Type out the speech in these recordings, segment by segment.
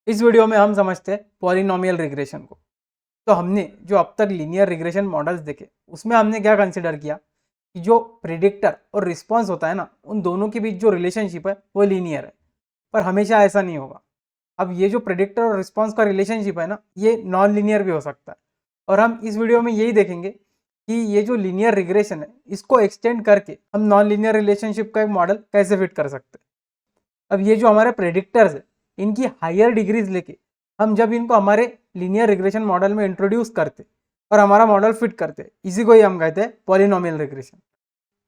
इस वीडियो में हम समझते हैं पॉलिनोमियल रिग्रेशन को। तो हमने जो अब तक लीनियर रिग्रेशन मॉडल्स देखे उसमें हमने क्या कंसिडर किया कि जो प्रिडिक्टर और रिस्पॉन्स होता है ना, उन दोनों के बीच जो रिलेशनशिप है वो लीनियर है। पर हमेशा ऐसा नहीं होगा। अब ये जो प्रिडिक्टर और रिस्पॉन्स का रिलेशनशिप है ना, ये नॉन लीनियर भी हो सकता है। और हम इस वीडियो में यही देखेंगे कि ये जो लीनियर रिग्रेशन है इसको एक्सटेंड करके हम नॉन लीनियर रिलेशनशिप का एक मॉडल कैसे फिट कर सकते हैं। अब ये जो हमारे प्रेडिक्टर्स है, इनकी हायर डिग्रीज लेके हम जब इनको हमारे लीनियर रिग्रेशन मॉडल में इंट्रोड्यूस करते और हमारा मॉडल फिट करते, इसी को ही हम कहते हैं पॉलिनोमियल रिग्रेशन।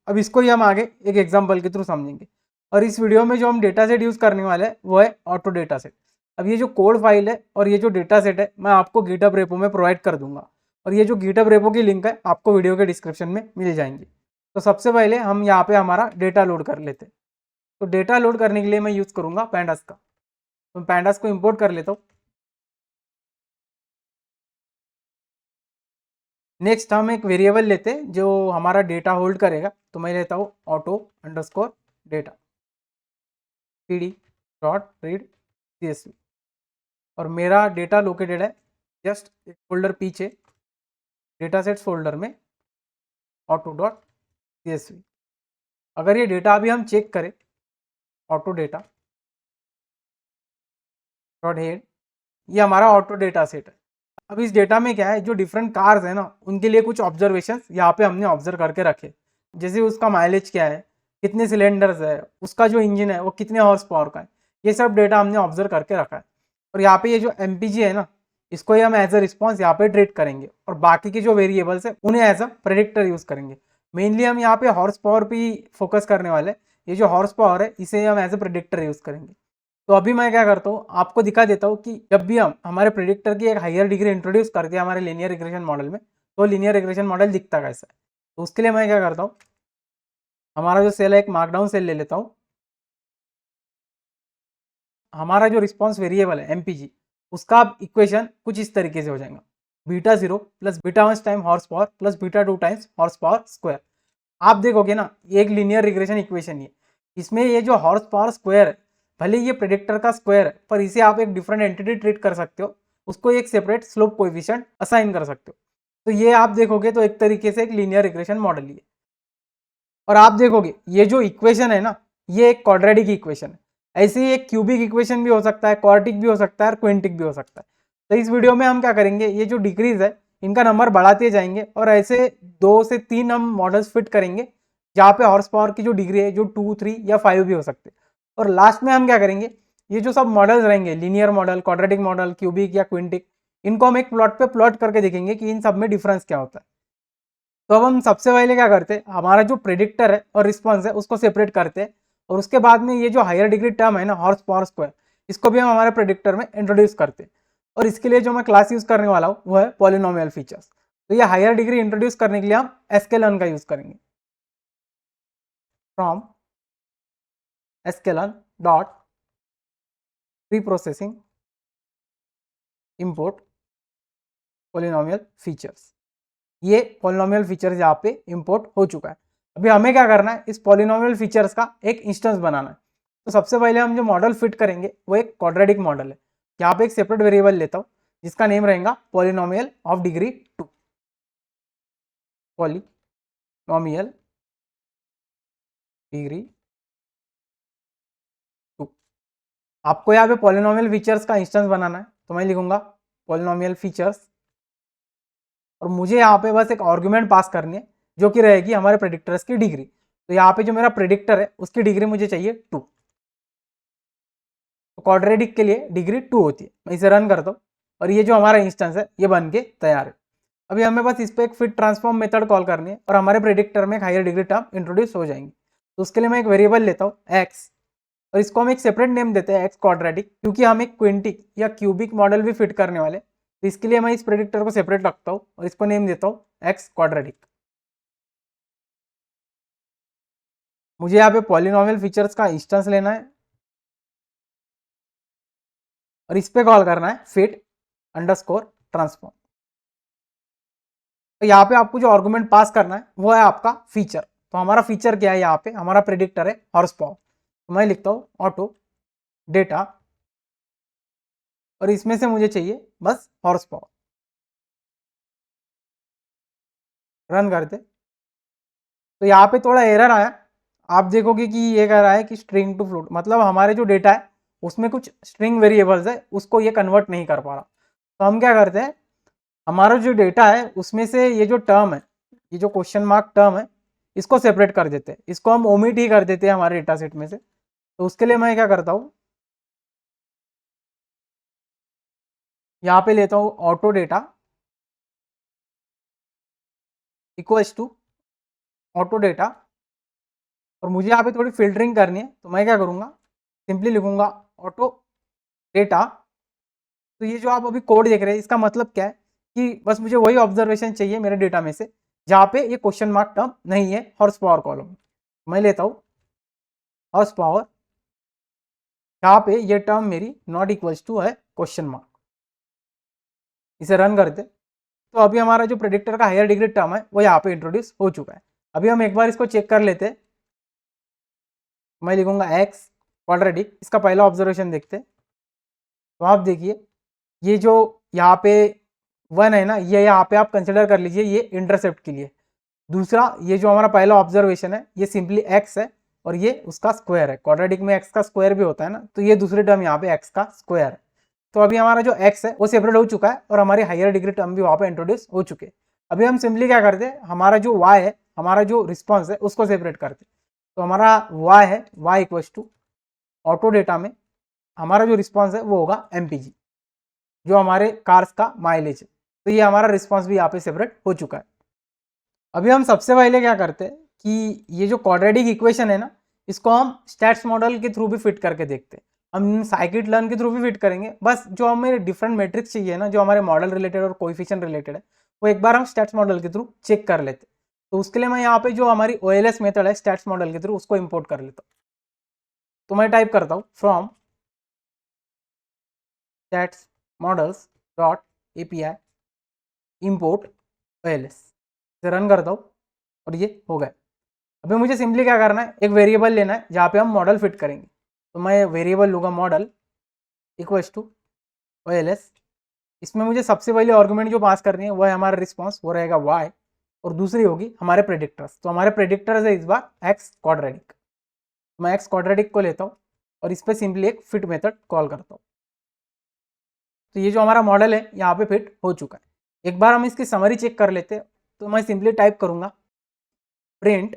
अब इसको ही हम आगे एक एग्जांपल के थ्रू समझेंगे। और इस वीडियो में जो हम डेटा सेट यूज़ करने वाले हैं वो है ऑटो डेटा सेट। अब ये जो कोड फाइल है और ये जो डेटा सेट है मैं आपको गिटहब रेपो में प्रोवाइड कर दूंगा, और ये जो गिटहब रेपो की लिंक है आपको वीडियो के डिस्क्रिप्शन में मिल जाएंगी। तो सबसे पहले हम यहाँ पे हमारा डेटा लोड कर लेते हैं। तो डेटा लोड करने के लिए मैं यूज़ करूँगा पैंडास का। तो पैंडास को इंपोर्ट कर लेता हूँ। नेक्स्ट हम एक वेरिएबल लेते हैं जो हमारा डेटा होल्ड करेगा। तो मैं लेता हूँ auto underscore data pd dot read csv, और मेरा डेटा लोकेटेड है जस्ट एक फोल्डर पीछे डेटा सेट्स फोल्डर में ऑटो डॉट csv। अगर ये डेटा अभी हम चेक करें ऑटो डेटा डॉट हेड, ये हमारा ऑटो डेटा सेट है। अब इस डेटा में क्या है, जो डिफरेंट कार्स है ना उनके लिए कुछ ऑब्जर्वेशंस यहाँ पे हमने ऑब्जर्व करके रखे। जैसे उसका माइलेज क्या है, कितने सिलेंडर्स है, उसका जो इंजन है वो कितने हॉर्स पावर का है, ये सब डेटा हमने ऑब्जर्व करके रखा है। और यहाँ पे ये जो MPG है ना, इसको ही हम एज अ रिस्पॉन्स यहाँ पे ट्रीट करेंगे, और बाकी के जो वेरिएबल्स है उन्हें एज अ प्रेडिक्टर यूज करेंगे। मेनली हम यहाँ पे हॉर्स पावर पे फोकस करने वाले हैं। ये जो हॉर्स पावर है इसे हम एज अ प्रेडिक्टर यूज करेंगे। तो अभी मैं क्या करता हूँ, आपको दिखा देता हूँ कि जब भी हम हमारे प्रेडिक्टर की एक हायर डिग्री इंट्रोड्यूस करते हैं हमारे लीनियर रिग्रेशन मॉडल में, तो लीनियर रिग्रेशन मॉडल दिखता कैसा है। तो उसके लिए मैं क्या करता हूँ, हमारा जो सेल है एक मार्कडाउन सेल ले लेता हूँ। हमारा जो रिस्पॉन्स वेरिएबल है MPG, उसका इक्वेशन कुछ इस तरीके से हो जाएगा, beta 0 plus beta 1 time horse power plus beta 2 times horse power square. आप देखोगे ना, ये एक लीनियर रिग्रेशन इक्वेशन है। इसमें ये जो हॉर्स पावर स्क्वायर है, भले ये प्रेडिक्टर का स्क्वायर है, पर इसे आप एक डिफरेंट एंटिटी ट्रीट कर सकते हो, उसको एक सेपरेट स्लोप कोएफिशिएंट असाइन कर सकते हो। तो ये आप देखोगे तो एक तरीके से एक लीनियर रिग्रेशन मॉडल ही है। और आप देखोगे ये जो इक्वेशन है ना, ये एक क्वाड्रेटिक इक्वेशन है। ऐसे ही एक क्यूबिक इक्वेशन भी हो सकता है, क्वार्टिक भी हो सकता है और क्विंटिक भी हो सकता है। तो इस वीडियो में हम क्या करेंगे, ये जो डिग्रीज है इनका नंबर बढ़ाते जाएंगे, और ऐसे 2 से 3 हम मॉडल्स फिट करेंगे जहाँ पे हॉर्स पावर की जो डिग्री है जो 2, 3 या 5 भी हो सकते हैं। और लास्ट में हम क्या करेंगे, ये जो सब मॉडल्स रहेंगे, linear model, quadratic model, cubic या क्विंटिक, इनको हम एक प्लॉट पे प्लॉट करके देखेंगे कि इन सब में डिफरेंस क्या होता है। तो अब हम सबसे पहले क्या करते हैं, हमारा जो प्रेडिक्टर है और रिस्पॉन्स है उसको सेपरेट करते हैं, और उसके बाद में ये जो हायर डिग्री टर्म है ना, हॉर्स पावर स्क्वायर, इसको भी हम हमारे प्रेडिक्टर में इंट्रोड्यूस करते हैं। और इसके लिए जो मैं क्लास यूज करने वाला हूँ वो है पॉलिनोमियल फीचर्स। तो ये हायर डिग्री इंट्रोड्यूस करने के लिए हम sklearn का यूज करेंगे। From sklearn dot pre processing import polynomial features. ये पॉलिनोमियल फीचर्स यहाँ पे इंपोर्ट हो चुका है। अभी हमें क्या करना है, इस पॉलिनोमियल फीचर्स का एक इंस्टेंस बनाना है। तो सबसे पहले हम जो मॉडल फिट करेंगे वो एक क्वाड्रेटिक मॉडल है। यहाँ पे एक सेपरेट वेरिएबल लेता हूँ जिसका नेम रहेगा polynomial of degree 2। Polynomial degree 2। आपको यहाँ पे पॉलिनोमियल फीचर्स का इंस्टेंस बनाना है, तो मैं लिखूंगा पॉलिनोमियल फीचर्स, और मुझे यहाँ पे बस एक आर्गुमेंट पास करनी है जो कि रहेगी हमारे प्रेडिक्टर्स की डिग्री। तो यहाँ पे जो मेरा प्रेडिक्टर है उसकी डिग्री मुझे चाहिए 2। तो क्वाड्रेटिक के लिए डिग्री 2 होती है। मैं इसे रन करता हूँ और ये जो हमारा इंस्टेंस है ये बन के तैयार है। अभी हमें बस इस पर एक फिट ट्रांसफॉर्म मेथड कॉल करनी है और हमारे प्रेडिक्टर में एक हायर डिग्री टर्म इंट्रोड्यूस हो जाएंगी। तो उसके लिए मैं एक वेरिएबल लेता हूँ एक्स, और इसको हम एक सेपरेट नेम देते हैं एक्स क्वाड्रेटिक, क्योंकि हम एक क्विंटिक या क्यूबिक मॉडल भी फिट करने वाले। तो इसके लिए मैं इस प्रेडिक्टर को सेपरेट रखता हूँ और इसको नेम देता हूँ एक्स क्वाड्रेटिक। मुझे यहाँ पे पॉलिनोमियल फीचर्स का इंस्टेंस लेना है और इस पे कॉल करना है फिट अंडरस्कोर ट्रांसफॉर्म। तो यहाँ पे आपको जो आर्गुमेंट पास करना है वो है आपका फीचर। तो हमारा फीचर क्या है, यहाँ पे हमारा प्रेडिक्टर है हॉर्स पावर। तो मैं लिखता हूँ ऑटो डेटा और इसमें से मुझे चाहिए बस हॉर्स पावर। रन करते तो यहाँ पे थोड़ा एरर आया, आप देखोगे कि ये कह रहा है कि स्ट्रिंग टू फ्लोट, मतलब हमारे जो डेटा है उसमें कुछ स्ट्रिंग वेरिएबल्स है, उसको ये कन्वर्ट नहीं कर पा रहा। तो हम क्या करते हैं, हमारा जो डेटा है उसमें से ये जो टर्म है, ये जो क्वेश्चन मार्क टर्म है, इसको सेपरेट कर देते हैं, इसको हम ओमिट ही कर देते हैं हमारे डेटा सेट में से। तो उसके लिए मैं क्या करता हूँ, यहाँ पे लेता हूँ auto data equals to auto data, और मुझे यहाँ पे थोड़ी फिल्टरिंग करनी है, तो मैं क्या करूँगा, सिंपली लिखूंगा ऑटो डेटा। तो ये जो आप अभी कोड देख रहे हैं इसका मतलब क्या है कि बस मुझे वही ऑब्जर्वेशन चाहिए मेरे डेटा में से जहाँ पे ये क्वेश्चन मार्क टर्म नहीं है हॉर्स पावर कॉलम। मैं लेता हूँ हॉर्स पावर, यहाँ पे ये टर्म मेरी नॉट इक्वल्स टू है क्वेश्चन मार्क। इसे रन करते तो अभी हमारा जो प्रेडिक्टर का हायर डिग्री टर्म है वो यहाँ पे इंट्रोड्यूस हो चुका है। अभी हम एक बार इसको चेक कर लेते, मैं लिखूंगा एक्स क्वाड्रेटिक, इसका पहला ऑब्जर्वेशन देखते। तो आप देखिए ये जो यहाँ पे 1 है ना, ये यहाँ पे आप कंसिडर कर लीजिए ये इंटरसेप्ट के लिए। दूसरा ये जो हमारा पहला ऑब्जर्वेशन है ये सिंपली एक्स है और ये उसका स्क्वायर है, क्वाड्रेटिक में एक्स का स्क्वायर भी होता है ना, तो ये दूसरी टर्म यहाँ पे एक्स का स्क्वायर है। तो अभी हमारा जो एक्स है वो सेपरेट हो चुका है और हमारी हायर डिग्री टर्म भी वहाँ पे इंट्रोड्यूस हो चुके हैं। अभी हम सिंपली क्या करते हैं, हमारा जो वाई है, हमारा जो रिस्पॉन्स है उसको सेपरेट करते। तो हमारा वाई है, Y equals to auto data में हमारा जो रिस्पॉन्स है वो होगा एमपीजी, जो हमारे कार्स का माइलेज है। तो ये हमारा रिस्पॉन्स भी यहाँ पे सेपरेट हो चुका है। अभी हम सबसे पहले क्या करते हैं कि ये जो क्वाड्रेटिक इक्वेशन है ना, इसको हम स्टैट्स मॉडल के थ्रू भी फिट करके देखते हैं। हम साइकिट लर्न के थ्रू भी फिट करेंगे, बस जो हमें डिफरेंट मैट्रिक्स चाहिए ना, जो हमारे मॉडल रिलेटेड और कोएफिशिएंट रिलेटेड है, वो एक बार हम स्टैट्स मॉडल के थ्रू चेक कर लेते हैं। तो उसके लिए मैं यहाँ पे जो हमारी OLS मेथड है स्टैट्स मॉडल के थ्रू, उसको इम्पोर्ट कर लेता हूँ। तो मैं टाइप करता हूँ from stats models dot API import OLS, इसे रन करता हूँ और ये हो गया। अभी मुझे सिंपली क्या करना है, एक वेरिएबल लेना है जहाँ पे हम मॉडल फिट करेंगे। तो मैं वेरिएबल लूँगा मॉडल इक्वल्स टू OLS। इसमें मुझे सबसे पहले आर्गुमेंट जो पास करनी है वो है हमारा रिस्पॉन्स, वो रहेगा y, और दूसरी होगी हमारे प्रेडिक्टर्स। तो हमारे प्रेडिक्टर्स है इस बार एक्स क्वाड्रेटिक। मैं एक्स क्वाड्रेटिक को लेता हूँ और इस पर सिंपली एक फिट मेथड कॉल करता हूँ। तो ये जो हमारा मॉडल है यहाँ पे फिट हो चुका है। एक बार हम इसकी समरी चेक कर लेते हैं। तो मैं सिंपली टाइप करूँगा प्रिंट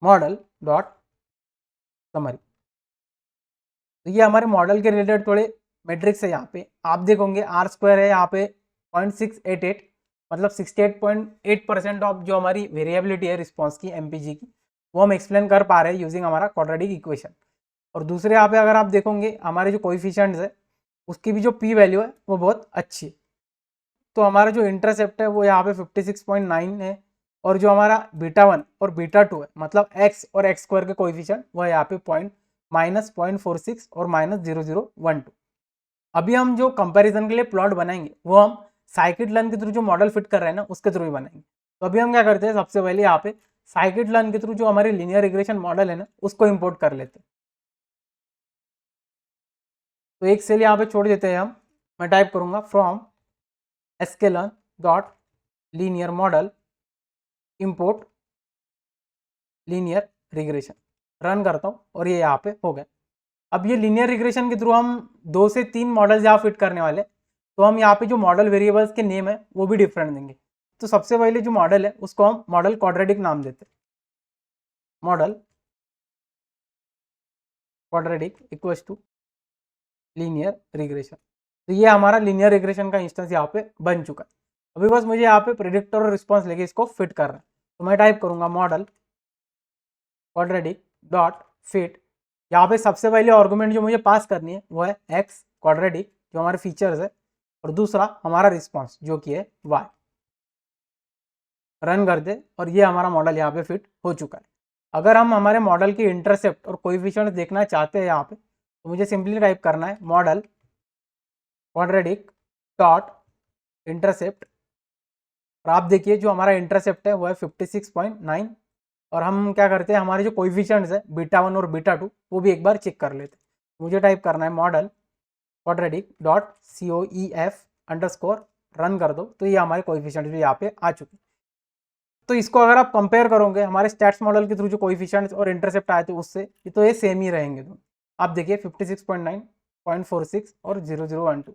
मॉडल डॉट समरी। तो ये हमारे मॉडल के रिलेटेड थोड़े मैट्रिक्स है। यहाँ पे आप देखोगे आर स्क्वायर है यहाँ पे 0.688, मतलब 68.8% ऑफ जो हमारी वेरिएबिलिटी है रिस्पॉन्स की एमपीजी की, वो हम एक्सप्लेन कर पा रहे हैं यूजिंग हमारा क्वाड्रेटिक इक्वेशन। और दूसरे यहाँ पे अगर आप देखोगे हमारे जो कोएफिशिएंट्स है उसकी भी जो पी वैल्यू है वो बहुत अच्छी है। तो हमारा जो इंटरसेप्ट है वो यहाँ पे 56.9 है, और जो हमारा बीटा 1 और बीटा 2 है, मतलब एक्स और एक्स स्क्वायर के कोएफिशिएंट, वो है यहाँ पे -0.46 और -0012। अभी हम जो कंपैरिजन के लिए प्लॉट बनाएंगे वो हम साइकिट लर्न के थ्रू जो मॉडल फिट कर रहे हैं ना उसके थ्रू ही बनाएंगे। तो अभी हम क्या करते हैं, सबसे पहले यहाँ पे साइकिट लर्न के थ्रू जो हमारे लीनियर रिग्रेशन मॉडल है ना उसको इम्पोर्ट कर लेते हैं। तो एक सेल यहाँ पे छोड़ देते हैं हम। मैं टाइप करूँगा from sklearn dot linear model import linear regression, run करता हूँ और ये यहाँ पे हो गया। अब ये लीनियर रिग्रेशन के थ्रू हम 2 से 3 मॉडल्स यहाँ फिट करने वाले। तो हम यहाँ पे जो मॉडल वेरिएबल्स के नेम है वो भी डिफरेंट देंगे। तो सबसे पहले जो मॉडल है उसको हम मॉडल क्वाड्रेटिक नाम देते हैं, model quadratic equals to linear regression. तो ये हमारा लीनियर रिग्रेशन का इंस्टेंस यहाँ पे बन चुका है। अभी बस मुझे यहाँ पे प्रेडिक्टर और रिस्पॉन्स लेके इसको फिट करना है। तो मैं टाइप करूँगा मॉडल क्वाड्रेटिक डॉट फिट। यहाँ पे सबसे पहले आर्गुमेंट जो मुझे पास करनी है वो है एक्स क्वाड्रेटिक, जो हमारे फीचर्स है, और दूसरा हमारा रिस्पॉन्स जो कि है y। रन कर दे और ये हमारा मॉडल यहाँ पे फिट हो चुका है। अगर हम हमारे मॉडल की इंटरसेप्ट और कोएफिशिएंट देखना चाहते हैं यहाँ पे, तो मुझे सिंपली टाइप करना है मॉडल क्वाड्रेटिक डॉट इंटरसेप्ट, और आप देखिए जो हमारा इंटरसेप्ट है वो है 56.9। और हम क्या करते हैं, हमारे जो कोएफिशिएंट्स है बीटा 1 और बीटा 2 वो भी एक बार चेक कर लेते हैं। मुझे टाइप करना है model quadratic dot COEF underscore run कर दो तो ये हमारे कोएफिशिएंट भी यहाँ पे आ चुके। तो इसको अगर आप कंपेयर करोगे हमारे स्टैट्स मॉडल के थ्रू जो कोएफिशिएंट्स और इंटरसेप्ट आए थे उससे, तो ये सेम ही रहेंगे। तो आप देखिए 56.9, 0.46 और 0012,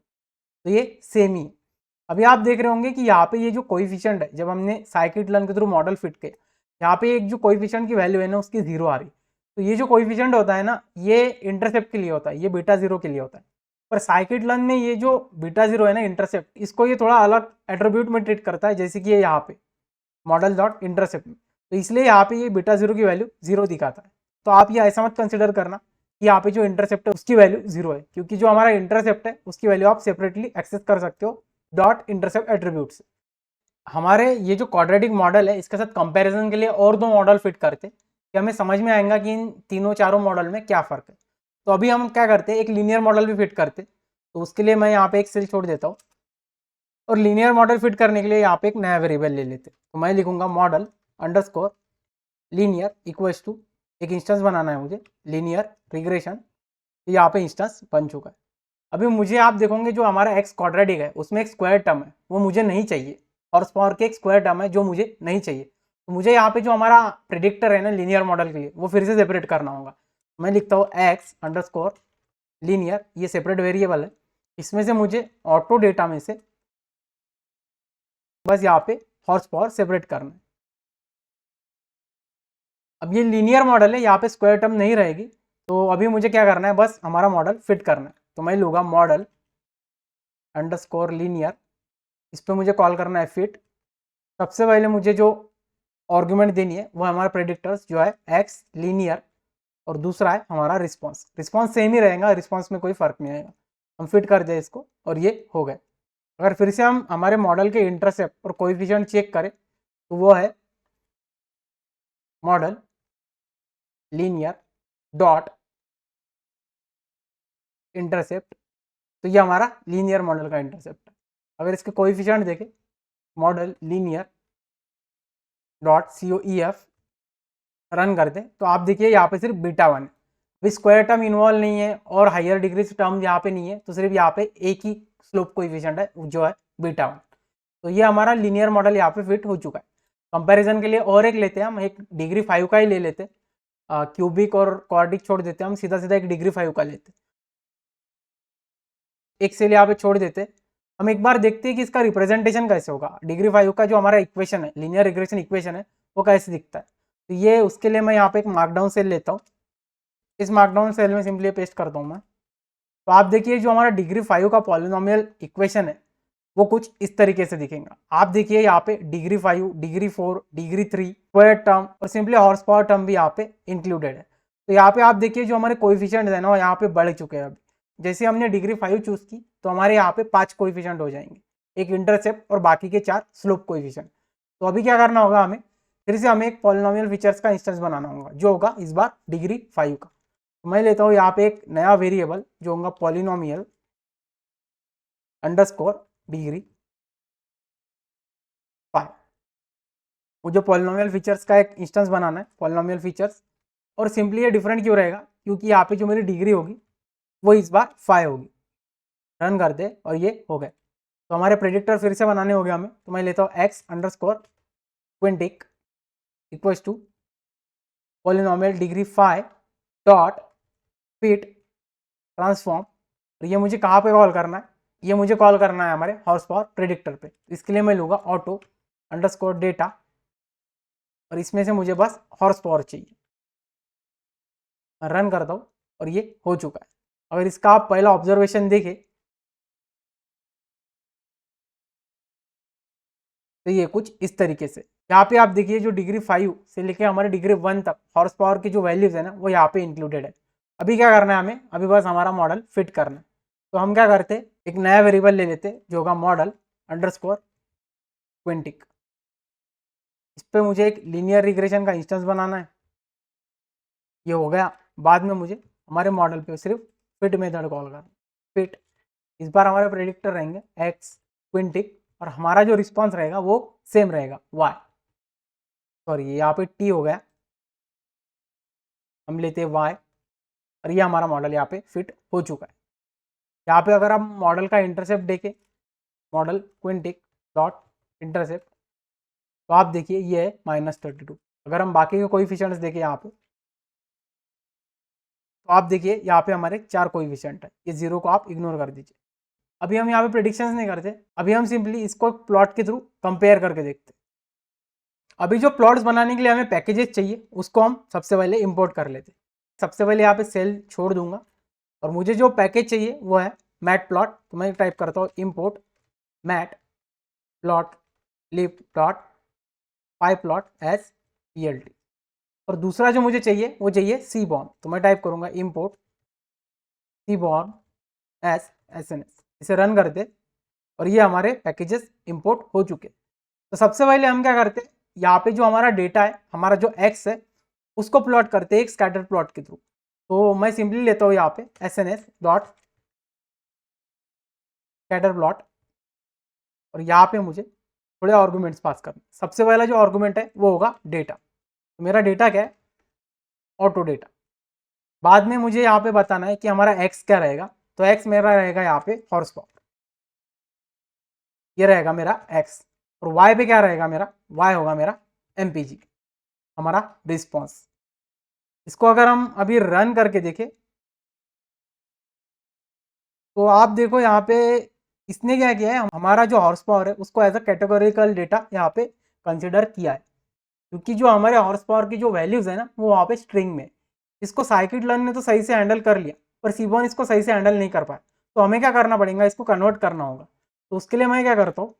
तो ये सेम ही। अभी आप देख रहे होंगे कि यहाँ पे ये जो कोएफिशिएंट है, जब हमने साइकिट-लन के थ्रू मॉडल फिट किया, यहाँ पे एक जो कोएफिशिएंट की वैल्यू है ना उसकी 0 आ रही। तो ये जो कोएफिशिएंट होता है ना, ये इंटरसेप्ट के लिए होता है, ये बीटा 0 के लिए होता है। पर साइकिट-लन में ये जो बीटा 0 है ना इंटरसेप्ट, इसको ये थोड़ा अलग एट्रीब्यूट में ट्रीट करता है, जैसे कि ये यहाँ पे मॉडल डॉट इंटरसेप्ट में। तो इसलिए यहाँ पे ये बीटा 0 की वैल्यू 0 दिखाता है। तो आप ये ऐसा मत कंसिडर करना कि यहाँ पे जो इंटरसेप्ट है उसकी वैल्यू 0 है, क्योंकि जो हमारा इंटरसेप्ट है उसकी वैल्यू आप सेपरेटली एक्सेस कर सकते हो डॉट इंटरसेप्ट एट्रीब्यूट से। हमारे ये जो क्वाड्रेटिक मॉडल है इसके साथ कंपैरिजन के लिए और दो मॉडल फिट करते कि हमें समझ में आएगा कि इन तीनों चारों मॉडल में क्या फ़र्क है। तो अभी हम क्या करते हैं, एक लीनियर मॉडल भी फिट करते। तो उसके लिए मैं यहाँ पे एक सेल छोड़ देता हूँ और लीनियर मॉडल फिट करने के लिए यहाँ पे एक नया वेरिएबल ले लेते। तो मैं लिखूंगा model underscore linear equals to, एक इंस्टेंस बनाना है मुझे, लीनियर रिग्रेशन। तो यहाँ पे इंस्टेंस बन चुका है। अभी मुझे आप देखोगे जो हमारा एक्स क्वाड्रेटिक है उसमें एक स्क्वायर टर्म है, वो मुझे नहीं चाहिए। हॉर्स पावर के एक स्क्वायर टर्म है जो मुझे नहीं चाहिए। तो मुझे यहाँ पे जो हमारा प्रेडिक्टर है ना लीनियर मॉडल के लिए, वो फिर से सेपरेट करना होगा। मैं लिखता हूँ एक्स अंडरस्कोर लीनियर, ये सेपरेट वेरिएबल है। इसमें से मुझे ऑटो डेटा में से बस यहाँ पे हॉर्स पावर सेपरेट करना है। अब ये लीनियर मॉडल है, यहाँ पे स्क्वायर टर्म नहीं रहेगी। तो अभी मुझे क्या करना है, बस हमारा मॉडल फिट करना है। तो मैं लूँगा मॉडल अंडरस्कोर लीनियर, इस पर मुझे कॉल करना है फिट। सबसे पहले मुझे जो आर्गुमेंट देनी है वो हमारा प्रेडिक्टर्स जो है एक्स लीनियर, और दूसरा है हमारा रिस्पॉन्स। रिस्पॉन्स सेम ही रहेगा, रिस्पॉन्स में कोई फर्क नहीं आएगा। हम फिट कर दें इसको और ये हो गए। अगर फिर से हम हमारे मॉडल के इंटरसेप्ट और कोएफिशिएंट चेक करें तो वो है मॉडल लीनियर डॉट इंटरसेप्ट। तो ये हमारा लीनियर मॉडल का इंटरसेप्ट है। अगर इसके कोएफिशिएंट देखें, model linear dot COEF run कर दें तो आप देखिए यहाँ पे सिर्फ बीटा 1 है। अभी स्क्वायर टर्म इन्वॉल्व नहीं है और हायर डिग्री टर्म यहाँ पे नहीं है, तो सिर्फ यहाँ पे एक ही स्लोप कोएफिशिएंट है जो है बीटा 1। तो ये हमारा लीनियर मॉडल यहाँ पे फिट हो चुका है। कंपैरिजन के लिए और एक लेते हैं, हम एक डिग्री 5 का ही ले लेते हैं। क्यूबिक और क्वाड्रिक छोड़ देते हैं, हम सीधा सीधा एक डिग्री 5 का लेते हैं। एक सेल यहाँ पे छोड़ देते हैं। हम एक बार देखते हैं कि इसका रिप्रेजेंटेशन कैसे होगा। डिग्री 5 का जो हमारा इक्वेशन है, लीनियर रिग्रेशन इक्वेशन है, वो कैसे दिखता है। तो ये उसके लिए मैं यहाँ पे एक मार्कडाउन सेल लेता हूँ। इस मार्कडाउन सेल में सिंपली पेस्ट करता हूँ मैं। तो आप देखिए जो हमारा डिग्री 5 का पॉलिनोमियल इक्वेशन है वो कुछ इस तरीके से दिखेगा। आप देखिए यहाँ पे degree 5, degree 4, degree 3, square term और सिंपली हॉर्स पावर टर्म भी यहाँ पे इंक्लूडेड है। तो यहाँ पे आप देखिए जो हमारे कोएफिशिएंट है ना, यहाँ पे बढ़ चुके हैं। अभी जैसे हमने डिग्री 5 चूज की तो हमारे यहाँ पे 5 कोएफिशिएंट हो जाएंगे, एक इंटरसेप्ट और बाकी के 4 स्लोप कोएफिशिएंट। तो अभी क्या करना होगा, हमें फिर से हमें एक पॉलिनोमियल फीचर्स का इंस्टेंस बनाना होगा जो होगा इस बार डिग्री 5 का। तो मैं लेता हूँ यहाँ पे एक नया वेरिएबल जो होगा पॉलिनोमियल अंडरस्कोर डिग्री 5। मुझे पॉलिनोमियल फीचर्स का एक इंस्टेंस बनाना है, पॉलिनोमियल फीचर्स। और सिंपली ये डिफरेंट क्यों रहेगा, क्योंकि यहाँ पे जो मेरी डिग्री होगी वो इस बार 5 होगी। रन कर दे और ये हो गए। तो हमारे प्रेडिक्टर फिर से बनाने हो गया हमें। तो मैं लेता हूँ x underscore quintic equals to polynomial degree 5 dot fit transform. और ये मुझे कहाँ पे कॉल करना है, ये मुझे कॉल करना है हमारे हॉर्स पावर प्रेडिक्टर पे। इसके लिए मैं लूँगा ऑटो अंडरस्कोर डेटा और इसमें से मुझे बस हॉर्स पावर चाहिए। रन करता हूँ और ये हो चुका है। अगर इसका आप पहला ऑब्जर्वेशन देखें तो ये कुछ इस तरीके से, यहाँ पे आप देखिए जो डिग्री 5 से लेके हमारे डिग्री 1 तक हॉर्स पावर की जो वैल्यूज है ना वो यहाँ पे इंक्लूडेड है। अभी क्या करना है हमें, अभी बस हमारा मॉडल फिट करना है। तो हम क्या करते, एक नया वेरिएबल ले लेते जो होगा मॉडल अंडरस्कोर क्विंटिक। इस पर मुझे एक लीनियर रिग्रेशन का इंस्टेंस बनाना है। ये हो गया। बाद में मुझे हमारे मॉडल पे सिर्फ फिट मेथड कॉल करना। फिट, इस बार हमारे प्रेडिक्टर रहेंगे एक्स क्विंटिक और हमारा जो रिस्पॉन्स रहेगा वो सेम रहेगा वाई। सॉरी यहाँ पे टी हो गया, हम लेते हैं वाई और ये हमारा मॉडल यहाँ पे फिट हो चुका है। यहाँ पे अगर हम मॉडल का इंटरसेप्ट देखें, मॉडल क्विंटिक डॉट इंटरसेप्ट, तो आप देखिए ये है -32। अगर हम बाकी के कोएफिशिएंट्स देखें यहाँ पे, तो आप देखिए यहाँ पे हमारे 4 कोएफिशिएंट है, ये 0 को आप इग्नोर कर दीजिए। अभी हम यहाँ पे प्रेडिक्शंस नहीं करते, अभी हम सिंपली इसको प्लॉट के थ्रू कंपेयर करके देखते हैं। अभी जो प्लॉट्स बनाने के लिए हमें पैकेजेस चाहिए उसको हम सबसे पहले इंपोर्ट कर लेते हैं। सबसे पहले यहाँ पे सेल छोड़ दूंगा और मुझे जो पैकेज चाहिए वो है मैट प्लॉट। तो मैं टाइप करता हूँ import matplotlib plot pyplot as PLT। और दूसरा जो मुझे चाहिए वो चाहिए सीबॉर्न, तो मैं टाइप करूँगा इम्पोर्ट सीबॉर्न एज SNS। इसे रन कर दे और ये हमारे पैकेजेस इंपोर्ट हो चुके। तो सबसे पहले हम क्या करते हैं, यहाँ पे जो हमारा डेटा है, हमारा जो एक्स है, उसको प्लॉट करते हैं एक स्कैटर प्लॉट के थ्रू। तो मैं सिंपली लेता हूँ यहाँ पे SNS डॉट स्कैटर प्लॉट और यहाँ पे मुझे थोड़े आर्गूमेंट्स पास करने। सबसे पहला जो आर्गूमेंट है वो होगा डेटा। तो मेरा डेटा क्या है, ऑटो डेटा। बाद में मुझे यहाँ पे बताना है कि हमारा एक्स क्या रहेगा, तो एक्स मेरा रहेगा यहाँ पे हॉर्स पावर, ये रहेगा मेरा एक्स। और वाई पे क्या रहेगा मेरा, वाई होगा मेरा MPG, हमारा रिस्पॉन्स। इसको अगर हम अभी रन करके देखें तो आप देखो यहाँ पे इसने क्या किया है, हमारा जो हॉर्स पावर है उसको एज अ कैटेगोरिकल डेटा यहाँ पे कंसिडर किया है, क्योंकि जो हमारे हॉर्स पावर की जो वैल्यूज है ना वो वहाँ पे स्ट्रिंग में। इसको साइकिट लर्न ने तो सही से हैंडल कर लिया पर सीबॉर्न इसको सही से हैंडल नहीं कर पाया। तो हमें क्या करना पड़ेगा, इसको कन्वर्ट करना होगा। तो उसके लिए मैं क्या करता हूँ,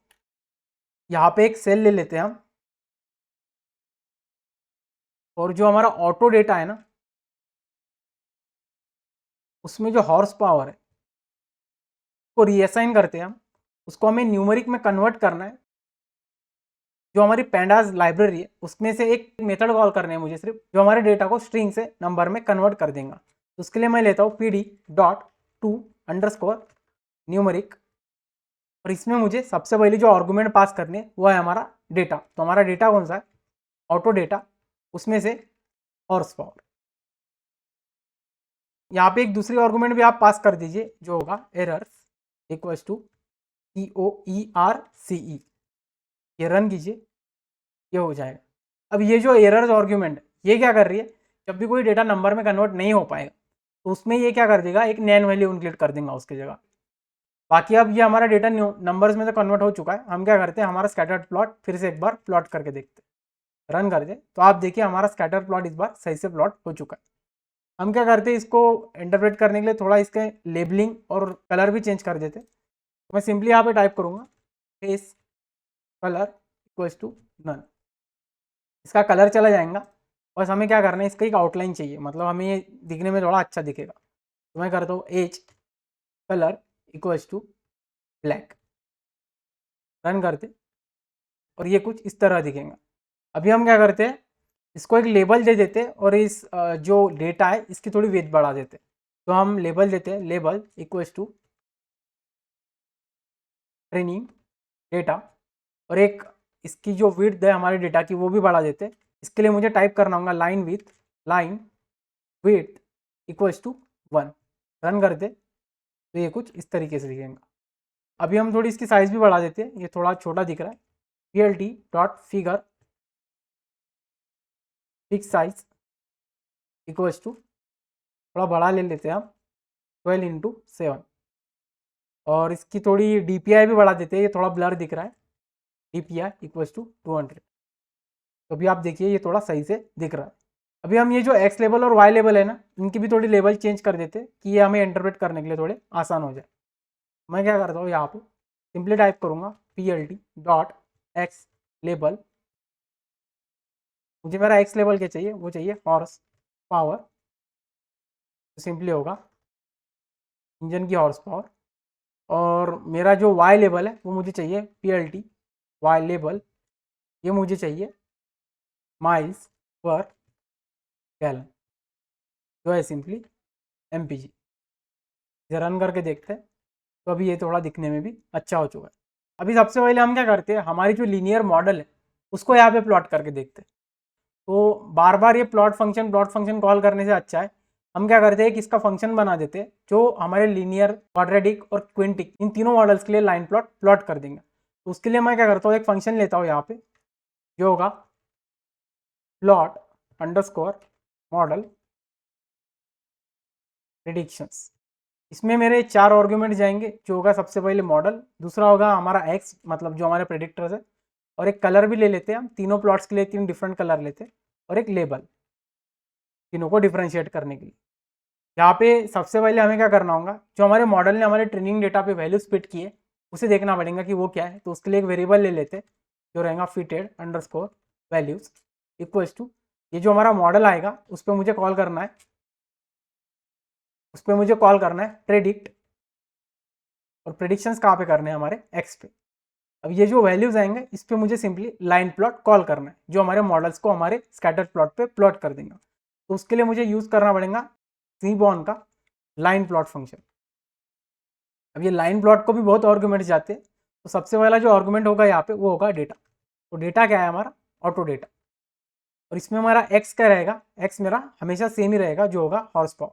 यहाँ पे एक सेल ले लेते हैं हम और जो हमारा ऑटो डेटा है ना उसमें जो हॉर्स पावर है उसको रीअसाइन करते हैं हम, उसको हमें न्यूमेरिक में कन्वर्ट करना है। जो हमारी पैंडाज लाइब्रेरी है उसमें से एक मेथड कॉल करने हैं मुझे सिर्फ, जो हमारे डेटा को स्ट्रिंग से नंबर में कन्वर्ट कर देगा। तो उसके लिए मैं लेता हूँ PD dot two underscore numeric और इसमें मुझे सबसे पहले जो आर्गूमेंट पास करने हैं वो है हमारा डेटा। तो हमारा डेटा कौन सा है, ऑटो डेटा, उसमें से हॉर्स पावर। यहाँ पे एक दूसरी आर्गूमेंट भी आप पास कर दीजिए जो होगा एरर्स इक्वल्स टू EOERCE। ये रन कीजिए, ये हो जाएगा। अब ये जो एरर्स आर्गूमेंट है ये क्या कर रही है, जब भी कोई डेटा नंबर में कन्वर्ट नहीं हो पाएगा तो उसमें ये क्या कर देगा, एक नैन वैल्यू इंक्लूड कर देगा उसकी जगह। बाकी अब ये हमारा डेटा नंबर्स में तो कन्वर्ट हो चुका है, हम क्या करते हैं हमारा स्कैटर्ड प्लॉट फिर से एक बार प्लॉट करके देखते हैं। रन कर दे तो आप देखिए हमारा स्कैटर प्लॉट इस बार सही से प्लॉट हो चुका है। हम क्या करते हैं, इसको इंटरप्रेट करने के लिए थोड़ा इसके लेबलिंग और कलर भी चेंज कर देते। तो मैं सिंपली यहाँ पे टाइप करूँगा face colour equals to none, इसका कलर चला जाएगा। बस हमें क्या करना है, इसका एक आउटलाइन चाहिए, मतलब हमें ये दिखने में थोड़ा अच्छा दिखेगा। तो मैं करता हूँ edge colour equals to black, run करते और ये कुछ इस तरह दिखेगा। अभी हम क्या करते हैं, इसको एक लेबल दे देते और इस जो डेटा है इसकी थोड़ी वेट बढ़ा देते। तो हम लेबल देते हैं label equals to training data और एक इसकी जो विड्थ है हमारे डेटा की वो भी बढ़ा देते हैं। इसके लिए मुझे टाइप करना होगा line width equals to 1, run करते तो ये कुछ इस तरीके से दिखेगा। अभी हम थोड़ी इसकी साइज़ भी बढ़ा देते हैं, ये थोड़ा छोटा दिख रहा है। PLT dot figure fix size equals to, थोड़ा बड़ा ले लेते हैं हम 12x7 और इसकी थोड़ी DPI भी बढ़ा देते हैं, ये थोड़ा ब्लर दिख रहा है। DPI equals to 200। तो अभी आप देखिए ये थोड़ा सही से दिख रहा है। अभी हम ये जो X लेवल और Y लेवल है ना इनकी भी थोड़ी लेवल चेंज कर देते कि ये हमें इंटरप्रेट करने के लिए थोड़े आसान हो जाए। मैं क्या करता हूँ, यहाँ पे सिंपली टाइप करूँगा PLT डॉट X लेवल। मुझे मेरा X लेवल क्या चाहिए, वो चाहिए हॉर्स पावर। तो सिंपली होगा इंजन की हॉर्स पावर। और मेरा जो Y लेवल है वो मुझे चाहिए PLT Y लेवल, ये मुझे चाहिए माइल्स पर गैलन, जो है सिंपली MPG। इसे रन करके देखते हैं तो अभी ये थोड़ा दिखने में भी अच्छा हो चुका है। अभी सबसे पहले हम क्या करते हैं, हमारी जो लीनियर मॉडल है उसको यहाँ पे प्लॉट करके देखते हैं। तो बार बार ये प्लॉट फंक्शन कॉल करने से अच्छा है हम क्या करते हैं कि इसका फंक्शन बना देते हैं जो हमारे लीनियर, क्वाड्रेटिक और क्विंटिक इन तीनों मॉडल्स के लिए लाइन प्लॉट कर देंगे। तो उसके लिए मैं क्या करता हूँ, एक फंक्शन लेता हूँ यहाँ पे जो होगा प्लॉट अंडरस्कोर मॉडल प्रेडिक्शंस। इसमें मेरे 4 आर्गुमेंट जाएंगे, जो होगा सबसे पहले मॉडल, दूसरा होगा हमारा एक्स मतलब जो हमारे प्रेडिक्टर्स है, और एक कलर भी ले लेते हैं हम, तीनों प्लॉट्स के लिए 3 डिफरेंट कलर लेते हैं, और एक लेबल, तीनों को डिफ्रेंशिएट करने के लिए। यहाँ पे सबसे पहले हमें क्या करना होगा, जो हमारे मॉडल ने हमारे ट्रेनिंग डेटा पे वैल्यूज फिट की है उसे देखना पड़ेगा कि वो क्या है। तो उसके लिए एक वेरिएबल ले लेते हैं जो रहेगा fitted underscore values equals to, ये जो हमारा मॉडल आएगा उस पर मुझे कॉल करना है, प्रेडिक्ट, और प्रेडिक्शंस कहाँ पे करने हैं, हमारे एक्स पे। अब ये जो वैल्यूज आएंगे इस पे मुझे सिंपली लाइन प्लॉट कॉल करना है, जो हमारे मॉडल्स को हमारे स्कैटर प्लॉट पे प्लॉट कर देंगे। तो उसके लिए मुझे यूज करना पड़ेगा सीबॉर्न का लाइन प्लॉट फंक्शन। अब ये लाइन प्लॉट को भी बहुत आर्गुमेंट जाते हैं, तो सबसे पहला जो आर्गुमेंट होगा यहाँ पे वो होगा डेटा। तो डेटा क्या है हमारा, ऑटो डेटा, और इसमें हमारा एक्स क्या रहेगा, एक्स मेरा हमेशा सेम ही रहेगा जो होगा हॉर्स पावर।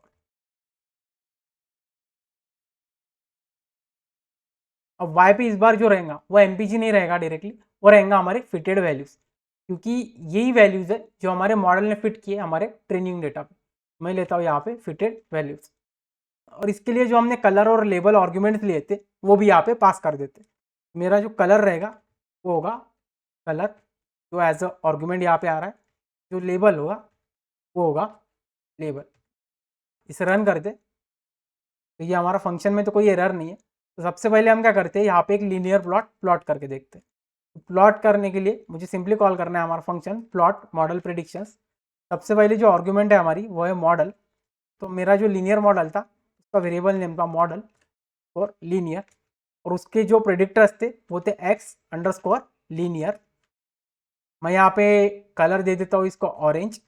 अब वाई पे इस बार जो रहेगा वो एमपीजी नहीं रहेगा डायरेक्टली, वो रहेगा हमारे फिटेड वैल्यूज, क्योंकि यही वैल्यूज है जो हमारे मॉडल ने फिट किए हमारे ट्रेनिंग डेटा पे। मैं लेता हूँ यहाँ पे फिटेड वैल्यूज, और इसके लिए जो हमने कलर और लेबल आर्गुमेंट्स लिए थे वो भी यहाँ पे पास कर देते। मेरा जो कलर रहेगा वो होगा कलर जो एज अ आर्गुमेंट यहाँ पे आ रहा है, जो लेबल होगा वो होगा लेबल। इसे रन कर दे तो ये हमारा फंक्शन में तो कोई एरर नहीं है। तो सबसे पहले हम क्या करते हैं, यहाँ पे एक लीनियर प्लॉट करके देखते हैं। तो प्लॉट करने के लिए मुझे सिंपली कॉल करना है हमारा फंक्शन प्लॉट मॉडल प्रेडिक्शंस। सबसे पहले जो आर्गुमेंट है हमारी वो है मॉडल, तो मेरा जो लीनियर मॉडल था उसका वेरिएबल नेम था मॉडल और लीनियर, और उसके जो प्रेडिक्टर्स थे वो थे एक्स अंडरस्कोर लीनियर। मैं यहाँ पे कलर दे देता हूँ इसको ऑरेंज,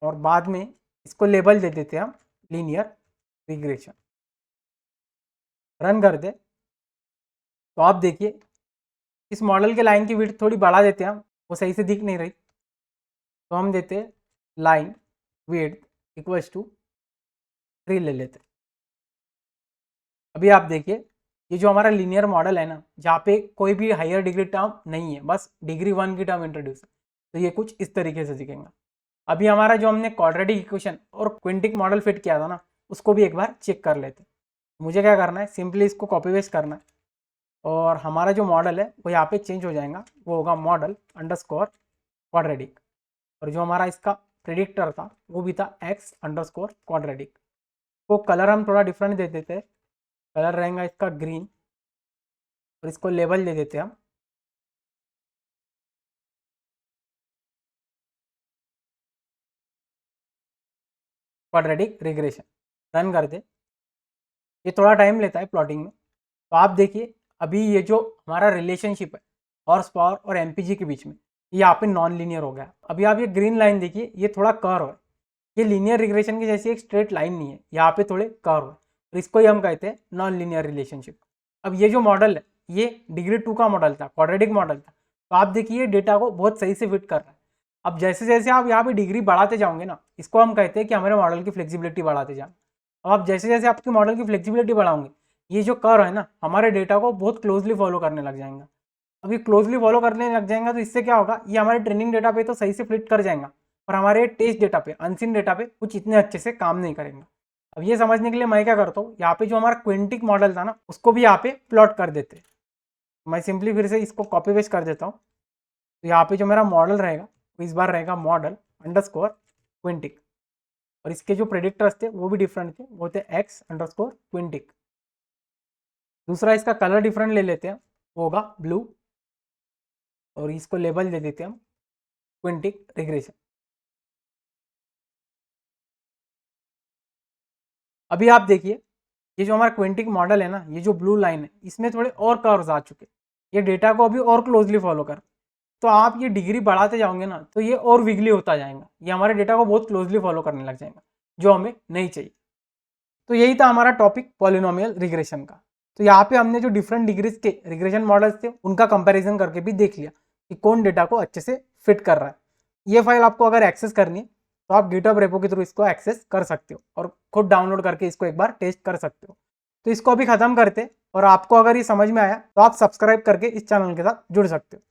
और बाद में इसको लेबल दे देते हैं हम लीनियर रिग्रेशन। रन कर दे तो आप देखिए इस मॉडल के लाइन की विड्थ थोड़ी बढ़ा देते हैं हम, वो सही से दिख नहीं रही, तो हम देते हैं लाइन विड्थ इक्वल्स टू 3 ले लेते। अभी आप देखिए ये जो हमारा लीनियर मॉडल है ना, जहाँ पे कोई भी हायर डिग्री टर्म नहीं है, बस डिग्री 1 की टर्म इंट्रोड्यूस है, तो ये कुछ इस तरीके से दिखेगा। अभी हमारा जो हमने क्वाड्रेटिक इक्वेशन और क्विंटिक मॉडल फिट किया था ना, उसको भी एक बार चेक कर लेते। मुझे क्या करना है, सिंपली इसको कॉपी पेस्ट करना है, और हमारा जो मॉडल है वो यहाँ पे चेंज हो जाएगा, वो होगा मॉडल अंडरस्कोर क्वाड्रेटिक, और जो हमारा इसका प्रेडिक्टर था वो भी था एक्स अंडरस्कोर क्वाड्रेटिक। तो कलर हम थोड़ा डिफरेंट दे देते हैं, कलर रहेगा इसका ग्रीन, और इसको लेबल दे देते हैं हम क्वाड्रेटिक रिग्रेशन। रन कर दे, ये थोड़ा टाइम लेता है प्लॉटिंग में। तो आप देखिए अभी ये जो हमारा रिलेशनशिप है हॉर्स पावर और एमपीजी के बीच में, ये यहाँ पे नॉन लीनियर हो गया। अभी आप ये ग्रीन लाइन देखिए, ये थोड़ा कर्व है, ये लीनियर रिग्रेशन की जैसी एक स्ट्रेट लाइन नहीं है, यहाँ पे थोड़े कर्व है, तो इसको ही हम कहते हैं नॉन लीनियर रिलेशनशिप। अब ये जो मॉडल है ये डिग्री 2 का मॉडल था, क्वाड्रेटिक मॉडल था, तो आप देखिए डेटा को बहुत सही से फिट कर रहा है। अब जैसे जैसे आप यहाँ पे डिग्री बढ़ाते जाओगे ना, इसको हम कहते हैं कि हमारे मॉडल की फ्लेक्सिबिलिटी बढ़ाते जाओ। अब आप जैसे जैसे आपके मॉडल की फ्लेक्सिबिलिटी बढ़ाओगे, ये जो कर्व है ना हमारे डेटा को बहुत क्लोजली फॉलो करने लग जाएगा। अभी क्लोजली फॉलो करने लग जाएगा तो इससे क्या होगा, ये हमारे ट्रेनिंग डेटा पे तो सही से फिट कर जाएगा, पर हमारे टेस्ट डेटा पे, अनसीन डेटा पे कुछ इतने अच्छे से काम नहीं करेंगे। अब ये समझने के लिए मैं क्या करता हूँ, यहाँ पे जो हमारा क्विंटिक मॉडल था ना उसको भी यहाँ पे प्लॉट कर देते हैं। मैं सिंपली फिर से इसको कॉपी पेस्ट कर देता हूँ। तो यहाँ पे जो मेरा मॉडल रहेगा वो इस बार रहेगा मॉडल अंडरस्कोर क्विंटिक, और इसके जो प्रेडिक्टर्स थे वो भी डिफरेंट थे, वो थे एक्स अंडरस्कोर क्विंटिक। दूसरा इसका कलर डिफरेंट ले लेते हैं, वो होगा ब्लू, और इसको लेबल दे देते हैं हम क्विंटिक रिग्रेशन। अभी आप देखिए ये जो हमारा क्विंटिक मॉडल है ना, ये जो ब्लू लाइन है इसमें थोड़े और कर्व्स आ चुके, ये डेटा को अभी और क्लोजली फॉलो कर। तो आप ये डिग्री बढ़ाते जाओगे ना तो ये और विगली होता जाएगा, ये हमारे डेटा को बहुत क्लोजली फॉलो करने लग जाएगा, जो हमें नहीं चाहिए। तो यही था हमारा टॉपिक पॉलिनोमियल रिग्रेशन का। तो यहाँ पे हमने जो डिफरेंट डिग्रीज के रिग्रेशन मॉडल्स थे उनका कंपैरिजन करके भी देख लिया कि कौन डेटा को अच्छे से फिट कर रहा है। ये फाइल आपको अगर एक्सेस करनी है तो आप गिटहब रेपो के थ्रू इसको एक्सेस कर सकते हो और खुद डाउनलोड करके इसको एक बार टेस्ट कर सकते हो। तो इसको अभी खत्म करते, और आपको अगर ये समझ में आया तो आप सब्सक्राइब करके इस चैनल के साथ जुड़ सकते हो।